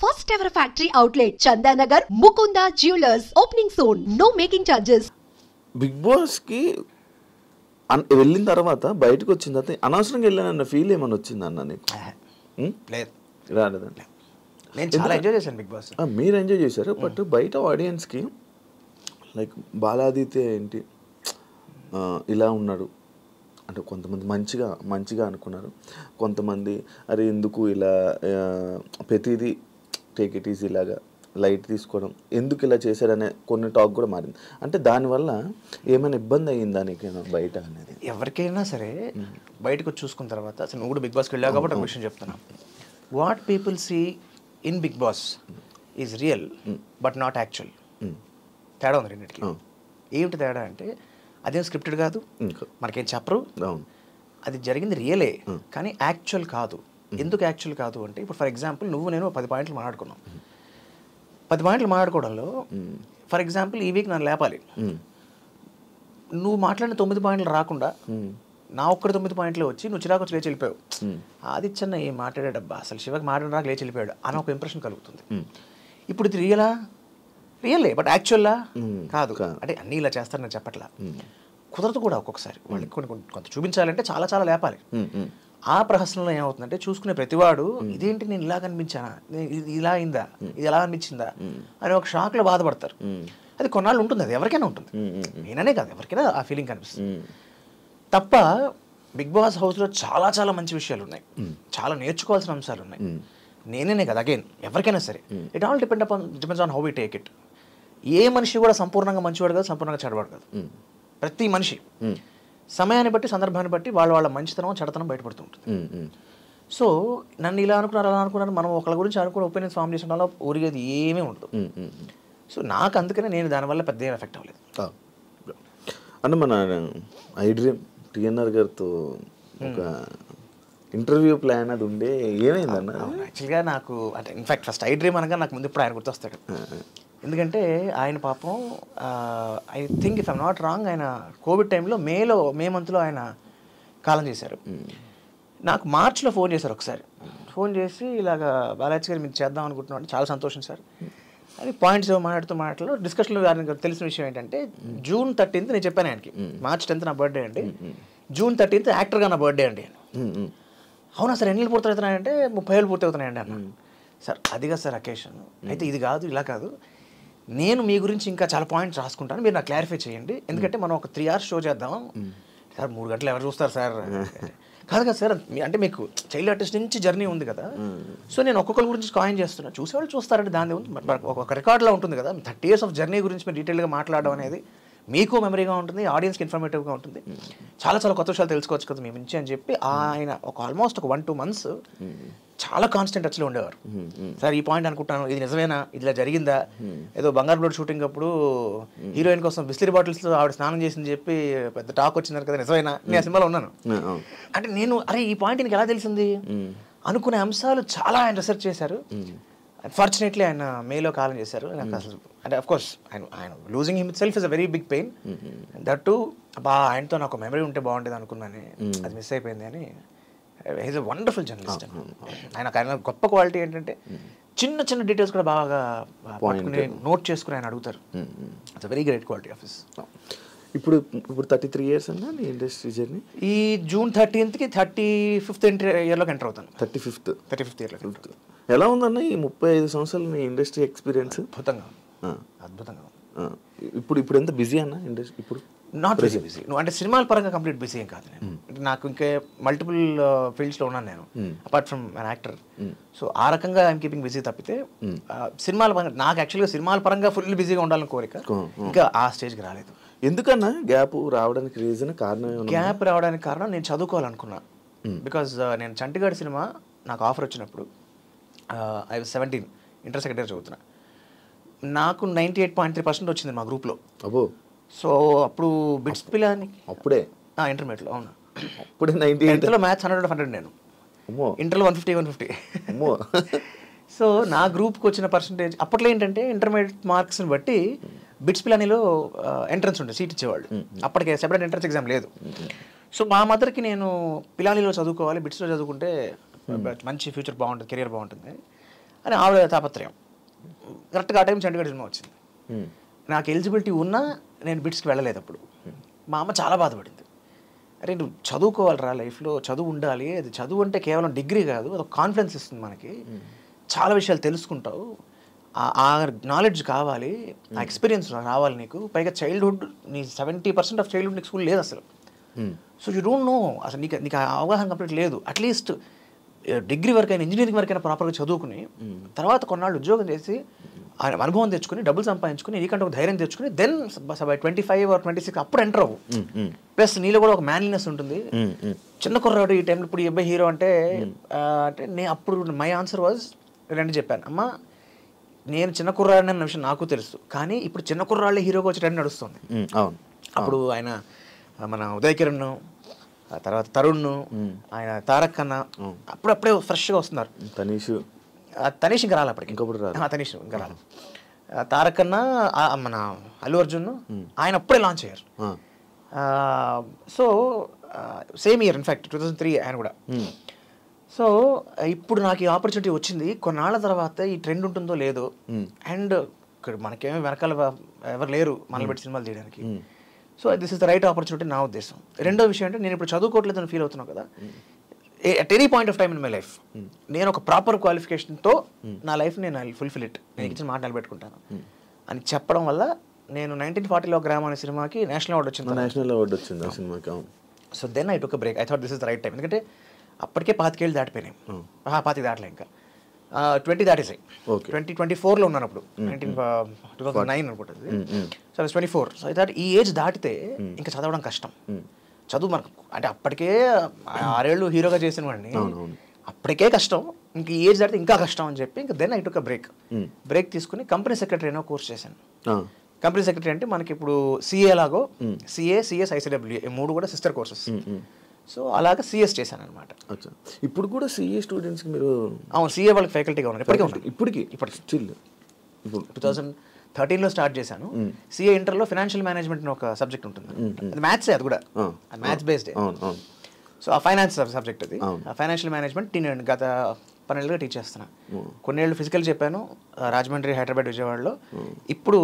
First ever factory outlet, Chandanagar, Mukunda Jewelers, opening soon. No making charges. Bigg బాస్కి వెళ్ళిన తర్వాత బయటకు వచ్చిన తర్వాత అనవసరంగా వెళ్ళానన్న ఫీల్ ఏమైనా వచ్చిందన్న నీకు? లేదు, రాలేదండి. నేను చాలా ఎంజాయ్ చేశాను బిగ్ బాస్. మీరు ఎంజాయ్ చేశారు, బట్ బయట ఆడియన్స్కి లైక్ బాలాదిత్య ఏంటి ఇలా ఉన్నాడు అంటే కొంతమంది మంచిగా అనుకున్నారు, కొంతమంది అరే ఎందుకు ఇలా ప్రతిదీ టేక్ ఇట్ ఈజీ ఇలాగా లైట్ తీసుకోవడం, ఎందుకు ఇలా చేశారనే కొన్ని టాక్ కూడా మారింది. అంటే దానివల్ల ఏమైనా ఇబ్బంది అయ్యిందా నీకేనా బయట అనేది? ఎవరికైనా సరే బయటకు చూసుకున్న తర్వాత, అసలు నువ్వు కూడా బిగ్ బాస్కి వెళ్ళావు కాబట్టి ఒక విషయం చెప్తున్నా. What people see in Bigg Boss is real but not actual. తేడా ఉంది రెండింటికి. ఏమిటి తేడా అంటే అదేం స్క్రిప్టెడ్ కాదు, మనకేం చెప్పరు, అది జరిగింది రియలే కానీ యాక్చువల్ కాదు. ఎందుకు యాక్చువల్ కాదు అంటే, ఇప్పుడు ఫర్ ఎగ్జాంపుల్ నువ్వు నేను 10 పాయింట్లు మాట్లాడుకున్నాం. 10 పాయింట్లు మాట్లాడుకోవడంలో ఫర్ ఎగ్జాంపుల్ ఈ వీక్ నన్ను లేపాలి, నువ్వు మాట్లాడిన 9 పాయింట్లు రాకుండా నా ఒక్కడి 9 పాయింట్లు వచ్చి నువ్వు చిరాకు వచ్చి లేచి వెళ్ళిపోయావు. ఆదిత్యన్న ఏం మాట్లాడాడబ్బా, అసలు శివకి మాట్లాడరాక లేచి వెళ్ళిపోయాడు అని ఒక ఇంప్రెషన్ కలుగుతుంది. ఇప్పుడు ఇది రియలే బట్ యాక్చువల్లా కాదు. అంటే అన్నీ ఇలా చేస్తారని చెప్పట్లా, కుదరదు కూడా. ఒక్కొక్కసారి వాళ్ళకి కొంత చూపించాలంటే చాలా లేపాలి. ఆ ప్రహసనంలో ఏమవుతుందంటే చూసుకునే ప్రతివాడు ఇదేంటి నేను ఇలా కనిపించానా, ఇది ఇలా అయిందా, ఇది ఎలా అనిపించిందా అని ఒక షాక్లో బాధపడతారు. అది కొన్నాళ్ళు ఉంటుంది, అది ఎవరికైనా ఉంటుంది, నేననే కాదు ఎవరికైనా ఆ ఫీలింగ్ కనిపిస్తుంది తప్ప. బిగ్ బాస్ హౌస్లో చాలా మంచి విషయాలు ఉన్నాయి, చాలా నేర్చుకోవాల్సిన అంశాలు ఉన్నాయి. నేనే కదా, అగైన్ ఎవరికైనా సరే it all depends on how we take it. ఏ మనిషి కూడా సంపూర్ణంగా మంచివాడు కాదు, సంపూర్ణంగా చెడవాడు కాదు. ప్రతి మనిషి సమయాన్ని బట్టి సందర్భాన్ని బట్టి వాళ్ళ మంచితనం చెడతనం బయటపడుతూ ఉంటుంది. సో నన్ను ఇలా అనుకున్నారు అలా అనుకున్నారు, మనం ఒకళ్ళ గురించి అనుకుని ఒపీనియన్స్ ఫామ్ చేసిన వల్ల ఊరిగేది ఏమీ ఉండదు. సో నాకు అందుకనే నేను దానివల్ల పెద్ద ఏం ఎఫెక్ట్ అవ్వలేదు. అంటే మన ఐ డ్రీమ్ టిఎన్ఆర్ గారితో ఒక ఇంటర్వ్యూ ప్లాన్ అది ఉండే, ఏమైందన్న? యాక్చువల్గా నాకు అంటే ఇన్ఫాక్ట్ ఫస్ట్ ఐ డ్రీమ్ అనగా నాకు ముందు ఇప్పుడు ఆయన గుర్తొస్తాడు. ఎందుకంటే ఆయన పాపం I think if I'm not wrong ఆయన కోవిడ్ టైంలో మే మంత్లో ఆయన కాలం చేశారు. నాకు మార్చ్లో ఫోన్ చేశారు ఒకసారి. ఫోన్ చేసి ఇలాగ బాలాజీ గారు మీరు చేద్దాం అనుకుంటున్నాం అంటే చాలా సంతోషం సార్ అని పాయింట్స్ మాట్లాడుతూ డిస్కషన్లో ఆయనకు తెలిసిన విషయం ఏంటంటే జూన్ 13th నేను చెప్పాను ఆయనకి, మార్చ్ 10th నా బర్త్డే అండి, జూన్ 13th యాక్టర్గా నా బర్త్డే అండి. అవునా సార్ ఎన్ని పూర్తి అవుతున్నాయంటే 30 ఏళ్ళు పూర్తి అవుతున్నాయండి అన్న. సార్ అదిగా సార్ అకేషన్ అయితే ఇది కాదు ఇలా కాదు, నేను మీ గురించి ఇంకా చాలా పాయింట్స్ రాసుకుంటాను, మీరు నాకు క్లారిఫై చేయండి, ఎందుకంటే మనం ఒక 3 hours షో చేద్దాం. సార్ 3 గంటలు ఎవరు చూస్తారు సార్? కాదు కదా సార్, అంటే మీకు చైల్డ్ ఆర్టిస్ట్ నుంచి జర్నీ ఉంది కదా, సో నేను ఒక్కొక్కరి గురించి కాయిన్ చేస్తున్నా, చూసేవాళ్ళు చూస్తారంటే దాని ఉంది, ఒక రికార్డులో ఉంటుంది కదా. 30 years ఆఫ్ జర్నీ గురించి మీరు డీటెయిల్గా మాట్లాడడం అనేది మీకు మెమరీగా ఉంటుంది, ఆడియన్స్కి ఇన్ఫర్మేటివ్గా ఉంటుంది, చాలా కొత్త విషయాలు తెలుసుకోవచ్చు కదా మీ నుంచి అని చెప్పి ఆయన ఆల్మోస్ట్ ఒక 1-2 months చాలా కాన్స్టెంట్ టచ్లో ఉండేవారు. సార్ ఈ పాయింట్ అనుకుంటాను, ఇది నిజమేనా, ఇలా జరిగిందా, ఏదో బంగారు బ్లడ్ షూటింగ్ అప్పుడు హీరోయిన్ కోసం బిస్లరీ బాటిల్స్లో ఆవిడ స్నానం చేసింది చెప్పి పెద్ద టాక్ వచ్చింది కదా, నిజమేనా, నేను ఆ సినిమాలో ఉన్నాను అంటే నేను అరే ఈ పాయింట్ నీకు ఎలా తెలిసింది అనుకునే అంశాలు చాలా ఆయన రీసెర్చ్ చేశారు. అన్ఫార్చునేట్లీ ఆయన మేలో కాలం చేశారు. నాకు అసలు అంటే అఫ్కోర్స్ ఆయన losing himself is a very big pain. That too ఆయనతో నాకు మెమరీ ఉంటే బాగుండేది అనుకున్నాను, అది మిస్ అయిపోయింది అని. He's a wonderful journalist. ఆయన గొప్ప క్వాలిటీ ఏంటంటే చిన్న డీటెయిల్స్ కూడా బాగా పట్టుకుని నోట్ చేసుకుని ఆయన అడుగుతారు. It's a very great quality of his. ఇప్పుడు 33 years అన్నా నీ ఇండస్ట్రీ జర్నీ? ఈ జూన్ 13th 35th ఇయర్లోకి ఎంటర్ అవుతాను. 35th ఇయర్లోకి. ఎలా ఉందన్న ఈ 35 సంవత్సరాలు నీ ఇండస్ట్రీ ఎక్స్పీరియన్స్? అద్భుతంగా. ఇప్పుడు ఎంత బిజీ అన్న ఇండస్ట్రీ? ఇప్పుడు నాట్ వెరీ బిజీ. నువ్వు అంటే సినిమాల పరంగా కంప్లీట్ బిజీ ఏం కాదు నేను. నాకు ఇంకా మల్టిపుల్ ఫీల్డ్స్లో ఉన్నాను నేను apart from an actor. So ఆ రకంగా ఐఎమ్ కీపింగ్ బిజీ తప్పితే సినిమాల పరంగా నాకు యాక్చువల్గా సినిమాల పరంగా ఫుల్ బిజీగా ఉండాలని కోరిక, ఇంకా ఆ స్టేజ్కి రాలేదు. ఎందుకన్నా గ్యాప్ రావడానికి కారణం? గ్యాప్ రావడానికి కారణం నేను చదువుకోవాలనుకున్నా. బికాజ్ నేను చంటిగాడి సినిమా నాకు ఆఫర్ వచ్చినప్పుడు I was 17, inter second year చదువుతున్నా. నాకు 98.3% వచ్చింది మా గ్రూప్లో. అబ్బో. సో అప్పుడు బిట్స్ పిల్లని అప్పుడే ఇంటర్మీడియట్లో. అవును, అప్పుడే 98లో మ్యాథ్స్ 100 నేను, ఇంటర్లో 150. సో నా గ్రూప్కి వచ్చిన పర్సంటేజ్ అప్పట్లో ఏంటంటే ఇంటర్మీడియట్ మార్క్స్ని బట్టి బిట్స్ పిలానీలో ఎంట్రన్స్ ఉండే సీట్ ఇచ్చేవాళ్ళు. అప్పటికే సెపరేట్ ఎంట్రన్స్ ఎగ్జామ్ లేదు. సో మా మదర్కి నేను పిలానీలో చదువుకోవాలి, బిట్స్లో చదువుకుంటే మంచి ఫ్యూచర్ బాగుంటుంది, కెరియర్ బాగుంటుంది. అని ఆవిడ తాపత్రయం. కరెక్ట్గా ఆ టైం చండీగఢ్ సినిమా వచ్చింది. నాకు ఎలిజిబిలిటీ ఉన్నా నేను బిట్స్కి వెళ్ళలేదు అప్పుడు. మా అమ్మ చాలా బాధపడింది. అరే నువ్వు చదువుకోవాలిరా లైఫ్లో, చదువు ఉండాలి, అది చదువు అంటే కేవలం డిగ్రీ కాదు, అదొక కాన్ఫిడెన్స్ ఇస్తుంది మనకి, చాలా విషయాలు తెలుసుకుంటావు, ఆ నాలెడ్జ్ కావాలి, ఆ ఎక్స్పీరియన్స్ రావాలి నీకు, పైగా చైల్డ్హుడ్ నీ 70% ఆఫ్ చైల్డ్హుడ్ నీకు స్కూల్ లేదు అసలు. సో యూ డోంట్ నో అసలు, నీకు ఆ అవగాహన కంప్లీట్ లేదు. అట్లీస్ట్ డిగ్రీ వరకైనా ఇంజనీరింగ్ వరకైనా ప్రాపర్గా చదువుకుని తర్వాత కొన్నాళ్ళు ఉద్యోగం చేసి అనుభవం తెచ్చుకుని డబ్బులు సంపాదించుకుని నీకంటే ఒక ధైర్యం తెచ్చుకుని దెన్ బై 25 or 26 అప్పుడు ఎంటర్ అవ్వు. ప్లస్ నీలో కూడా ఒక మ్యాన్లీనెస్ ఉంటుంది. చిన్న కుర్రాడు ఈ టైంలో ఇప్పుడు అబ్బాయి హీరో అంటే నేను అప్పుడు మై ఆన్సర్ వాజ్ రెండు చెప్పాను, అమ్మ నేను చిన్న కుర్రాడిని అన్న విషయం నాకు తెలుసు, కానీ ఇప్పుడు చిన్న కుర్రాళ్ళే హీరోగా వచ్చి ట్రెండ్ నడుస్తుంది. అప్పుడు ఆయన మన ఉదయ్ కిరణ్, తర్వాత తరుణ్, ఆయన తారక్ అన్న అప్పుడప్పుడే ఫ్రెష్గా వస్తున్నారు. తనీష్ ఇంకా రాలి అప్పటికి, తనీష్ ఇంకా రాలి. తారక్ అన్న మన అల్లు అర్జున్ ఆయన అప్పుడే లాంచ్ అయ్యారు. సో సేమ్ ఇయర్ ఇన్ఫ్యాక్ట్ 2003 ఆయన కూడా. సో ఇప్పుడు నాకు ఈ ఆపర్చునిటీ వచ్చింది. కొన్నాళ్ళ తర్వాత ఈ ట్రెండ్ ఉంటుందో లేదో, అండ్ ఇక్కడ మనకేమీ వెనకాల ఎవరు లేరు మనల్ని పెట్టి సినిమాలు తీయడానికి. So this is the right opportunity నా ఉద్దేశం. రెండో విషయం అంటే నేను ఇప్పుడు చదువుకోవట్లేదని ఫీల్ అవుతున్నాను కదా, at any point of time in my life నేను ఒక ప్రాపర్ క్వాలిఫికేషన్తో నా లైఫ్ నేను ఫుల్ఫిల్ ఇట్, నేను ఇచ్చిన మాట నిలబెట్టుకుంటాను అని చెప్పడం వల్ల నేను 1940లో గ్రామం అనే సినిమాకి నేషనల్ అవార్డు వచ్చింది. So then I took a break. I thought this is the right time. ఎందుకంటే అప్పటికే 25 ఏళ్ళు దాటిపోయినాయి. 25 దాటలే, ఇంకా 20 దాటేసాయి. 2024లో ఉన్నాను అప్పుడు, 2009 అనుకుంటుంది. సో 24. సో దట్ ఈ ఏజ్ దాటితే ఇంకా చదవడం కష్టం. చదువు మనకు అంటే అప్పటికే 6 ఏళ్ళు హీరోగా చేసిన వాడిని, అప్పటికే కష్టం, ఇంక ఈ ఏజ్ దాటితే ఇంకా కష్టం అని చెప్పి ఇంకా then I took a break తీసుకుని కంపెనీ సెక్రటరీ అయినా కోర్స్ చేశాను. కంపెనీ సెక్రటరీ అంటే మనకి ఇప్పుడు సిఏ లాగో, సిఎస్ ఐసిడబ్ల్యూఏ 3 కూడా సిస్టర్ కోర్సెస్. సో అలాగా సిఎస్ చేశాను అనమాట. ఇప్పుడు కూడా సిఏ స్టూడెంట్స్కి మీరు? అవును, సిఏ వాళ్ళకి ఫ్యాకల్టీగా ఉన్నారు ఇప్పటికీ. 2013లో స్టార్ట్ చేశాను. సిఏ ఇంటర్లో ఫైనాన్షియల్ మేనేజ్మెంట్ అని ఒక సబ్జెక్ట్ ఉంటుంది. అది మ్యాథ్సే, అది కూడా మ్యాథ్స్ బేస్డ్. సో ఆ ఫైనాన్స్ సబ్జెక్ట్ అది. ఆ ఫైనాన్షియల్ మేనేజ్మెంట్ గత 12 ఏళ్ళుగా టీచ్ చేస్తున్నా. కొన్నేళ్ళు ఫిజికల్ చెప్పాను రాజమండ్రి, హైదరాబాద్, విజయవాడలో. ఇప్పుడు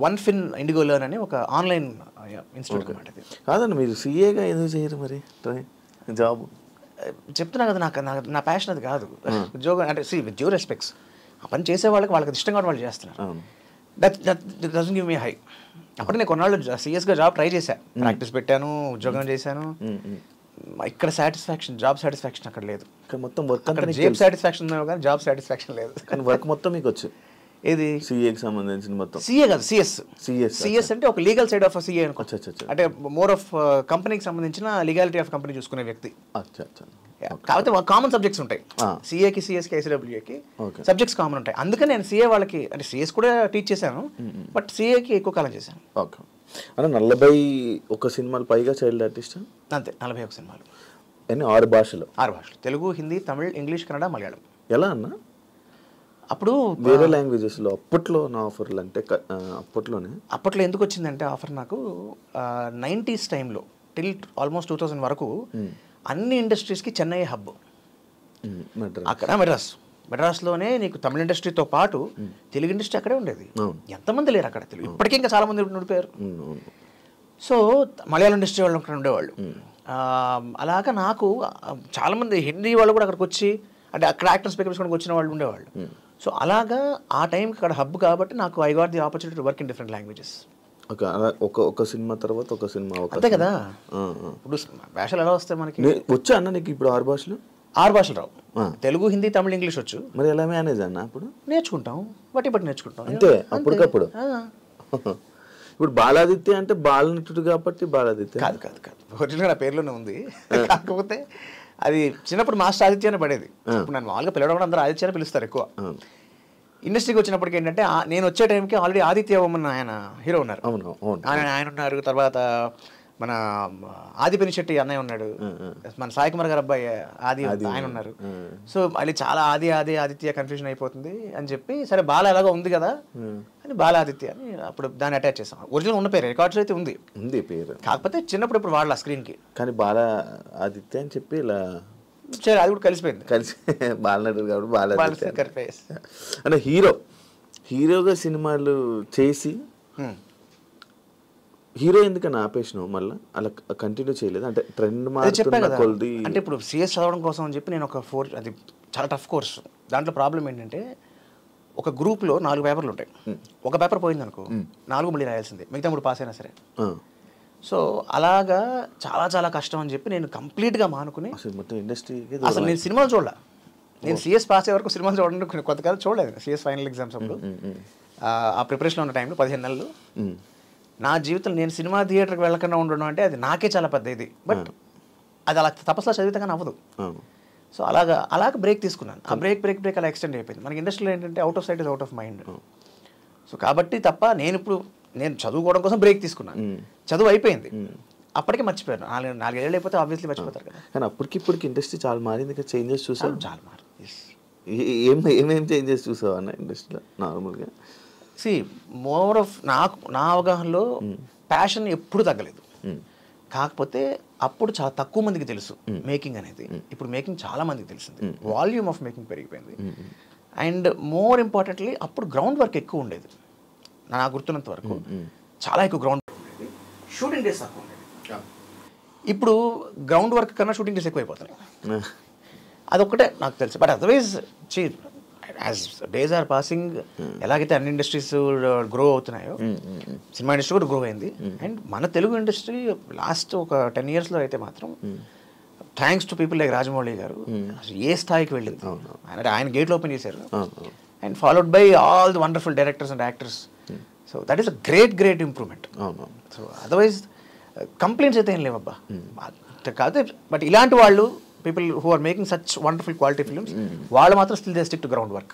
వన్ ఫిన్ ఇండిగో లెర్న్ అని ఒక ఆన్లైన్ ఇన్స్టిట్యూట్ అనమాట. కాదండి, మీరు సిఏగా ఎందుకు చేయరు మరి జాబ్? చెప్తున్నా కదా, నా ప్యాషన్ అది కాదు. ఉద్యోగం అంటే విత్ డ్యూ రెస్పెక్ట్స్, ఆ పని చేసే వాళ్ళకి ఇష్టంగా వాళ్ళు చేస్తున్నారు. That doesn't give me high. అప్పుడు నేను కొన్నాళ్ళు సీరియస్గా జాబ్ ట్రై చేశాను, ప్రాక్టీస్ పెట్టాను, ఉద్యోగం చేశాను. ఇక్కడ సాటిస్ఫాక్షన్, జాబ్ సాటిస్ఫాక్షన్ అక్కడ లేదు. మొత్తం వర్క్ జాబ్ సాటిస్ఫాక్షన్ కానీ జాబ్ సాటిస్ఫాక్షన్ లేదు. కానీ వర్క్ మొత్తం మీకు వచ్చు. ఏది? సిఏకి సంబంధించిన మొత్తం. సిఏ కాదు, సిఎస్ అంటే ఒక లీగల్ సైడ్ ఆఫ్ సిఏ అనుకో. అంటే మోర్ ఆఫ్ కంపెనీకి సంబంధించిన లీగాలిటీ ఆఫ్ కంపెనీ చూసుకునే వ్యక్తి. కాకపోతే కామన్ సబ్జెక్ట్స్ ఉంటాయి సిఏకి, సిఎస్కి, ఐసిడబ్ల్యూఏకి సబ్జెక్ట్స్ కామన్ ఉంటాయి. అందుకని నేను సిఏ వాళ్ళకి అంటే సిఎస్ కూడా టీచ్ చేశాను, బట్ సిఏకి ఎక్కువ కాలం చేశాను. ఓకే. అన్న 41 సినిమాలు పైగా చైల్డ్ ఆర్టిస్ట్ అంతే. 41 సినిమాలు అన్ని 6 భాషలు. తెలుగు, హిందీ, తమిళ్, ఇంగ్లీష్, కన్నడ, మలయాళం. ఎలా అన్న అప్పుడు వేరే లాంగ్వేజెస్లో అప్పట్లో నా ఆఫర్లు అంటే అప్పట్లో ఎందుకు వచ్చిందంటే ఆఫర్ నాకు 90s టైంలో టిల్ ఆల్మోస్ట్ 2000 వరకు అన్ని ఇండస్ట్రీస్కి చెన్నై హబ్. అక్కడ మెడ్రాస్లోనే నీకు తమిళ ఇండస్ట్రీతో పాటు తెలుగు ఇండస్ట్రీ అక్కడే ఉండేది. ఎంతమంది లేరు అక్కడ తెలుగు, ఇప్పటికీ ఇంకా చాలా మంది ఉండిపోయారు. సో మలయాళం ఇండస్ట్రీ వాళ్ళు అక్కడ ఉండేవాళ్ళు. అలాగా నాకు చాలామంది హిందీ వాళ్ళు కూడా అక్కడికి వచ్చి అంటే అక్కడ యాక్టర్స్ పికప్స్కి వచ్చిన వాళ్ళు ఉండేవాళ్ళు. సో అలాగా ఆ టైంకి అక్కడ హబ్ కాబట్టి నాకు I got the opportunity to work in different languages. ఒక సినిమా తర్వాత ఒక సినిమా అంతే కదా. ఇప్పుడు భాషలు ఎలా వస్తాయి మనకి? వచ్చా అన్న నీకు ఇప్పుడు 6 భాషలు? 6 భాషలు రావు. తెలుగు, హిందీ, తమిళ, ఇంగ్లీష్ వచ్చు. మరి ఎలా మేనేజ్ అన్న? అప్పుడు నేర్చుకుంటాం, బట్టి నేర్చుకుంటాం అంతే అప్పటికప్పుడు. ఇప్పుడు బాలాదిత్య అంటే బాలనటుడు కాబట్టి బాలాదిత్య కాదు. ఒరిజినల్ నా పేరులోనే ఉంది. కాకపోతే అది చిన్నప్పుడు మాస్టర్ ఆదిత్య అని పడేది. ఇప్పుడు నన్ను మామూలుగా పిలవడం కూడా అందరూ ఆదిత్య అని పిలుస్తారు ఎక్కువ. ఇండస్ట్రీకి వచ్చినప్పటికి ఏంటంటే నేను వచ్చే టైంకి ఆల్రెడీ ఆదిత్య ఓమన్ ఆయన హీరో ఉన్నారు. ఆయన ఉన్నారు. తర్వాత మన ఆది పెనిశెట్టి అన్నయ్య ఉన్నాడు, మన సాయి కుమార్ గారు అబ్బాయి ఆది ఆయన ఉన్నారు. సో అది చాలా ఆదిత్య కన్ఫ్యూజన్ అయిపోతుంది అని చెప్పి సరే బాల ఎలాగో ఉంది కదా అని బాల ఆదిత్య అని అప్పుడు దాన్ని అటాచ్ చేసాం. ఒరిజినల్ ఉన్న పేరు రికార్డ్స్ అయితే ఉంది పేరు, కాకపోతే చిన్నప్పుడు ఇప్పుడు వాళ్ళ స్క్రీన్కి. కానీ బాల ఆదిత్య అని చెప్పి ఇలా సరే అది కూడా కలిసిపోయింది. కలిసి బాలనటుడు కాబట్టి బాలశంకర్ ఫేస్. అంటే హీరోగా సినిమాలు చేసి హీరో ఎందుకని ఆపేసినావు మళ్ళీ అలా కంటిన్యూ చేయలేదు? అంటే ట్రెండ్ మారుతున్న కొద్ది. అంటే ఇప్పుడు సిఎస్ చదవడం కోసం అని చెప్పి నేను ఒక అది చాలా టఫ్ కోర్స్. దాంట్లో ప్రాబ్లం ఏంటంటే ఒక గ్రూప్లో 4 పేపర్లు ఉంటాయి. ఒక పేపర్ పోయింది అనుకో 4 మళ్ళీ రాయాల్సిందే, మిగతా 3 పాస్ అయినా సరే. సో అలాగా చాలా చాలా కష్టం అని చెప్పి నేను కంప్లీట్గా మానుకుని మొత్తం ఇండస్ట్రీకి అసలు నేను సినిమాలు చూడాల. నేను సిఎస్ పాస్ అయ్యే వరకు సినిమాలు చూడడానికి కొంతకాలం చూడలేదు. సిఎస్ ఫైనల్ ఎగ్జామ్స్ అప్పుడు ఆ ప్రిపరేషన్ ఉన్న టైంలో 15 నెలలు నా జీవితంలో నేను సినిమా థియేటర్కి వెళ్ళకుండా ఉండడం అంటే అది నాకే చాలా పెద్ద ఇది. బట్ అది అలా తపస్సులో చదివితే కానీ అవ్వదు. సో అలాగ బ్రేక్ తీసుకున్నాను. ఆ బ్రేక్ అలా ఎక్స్టెండ్ అయిపోయింది. మనకి ఇండస్ట్రీలో ఏంటంటే out of sight is out of mind. So కాబట్టి తప్ప నేను చదువుకోవడం కోసం బ్రేక్ తీసుకున్నాను. చదువు అయిపోయింది, అప్పటికే మర్చిపోయాను. 4 ఏళ్ళు అయిపోతే ఆబ్వియస్లీ మర్చిపోతారు కదా. కానీ అప్పటికిప్పటికి ఇండస్ట్రీ చాలా మారింది కదా. చేంజెస్ చూసావు? చాలా మారింది. ఏమేమి చేంజెస్ చూసావు అన్న ఇండస్ట్రీలో నార్మల్గా? మోర్ ఆఫ్ నా అవగాహనలో ప్యాషన్ ఎప్పుడు తగ్గలేదు. కాకపోతే అప్పుడు చాలా తక్కువ మందికి తెలుసు మేకింగ్ అనేది. ఇప్పుడు మేకింగ్ చాలా మందికి తెలిసింది. వాల్యూమ్ ఆఫ్ మేకింగ్ పెరిగిపోయింది. అండ్ మోర్ ఇంపార్టెంట్లీ అప్పుడు గ్రౌండ్ వర్క్ ఎక్కువ ఉండేది. నా గుర్తున్నంత వరకు చాలా ఎక్కువ గ్రౌండ్ వర్క్ ఉండేది. షూటింగ్ డేస్ తక్కువ ఉండేది. ఇప్పుడు గ్రౌండ్ వర్క్ కన్నా షూటింగ్ డేస్ ఎక్కువైపోతున్నాయి. అదొక్కటే నాకు తెలుసు. But otherwise as days are passing ఎలాగైతే అన్ని ఇండస్ట్రీస్ గ్రో అవుతున్నాయో సినిమా ఇండస్ట్రీ కూడా గ్రో అయింది. అండ్ మన తెలుగు ఇండస్ట్రీ లాస్ట్ ఒక 10 yearsలో అయితే మాత్రం thanks to people like Rajamouli గారు ఏ స్థాయికి వెళ్ళింది. ఆయన గేట్లు ఓపెన్ చేశారు. And followed by all the wonderful directors and actors. So that is a great improvement. So otherwise complaints అయితే ఏం లేవబ్బా కాదు. బట్ ఇలాంటి వాళ్ళు people who are making such wonderful quality films వాళ్ళు మాత్రం still they stick to ground work.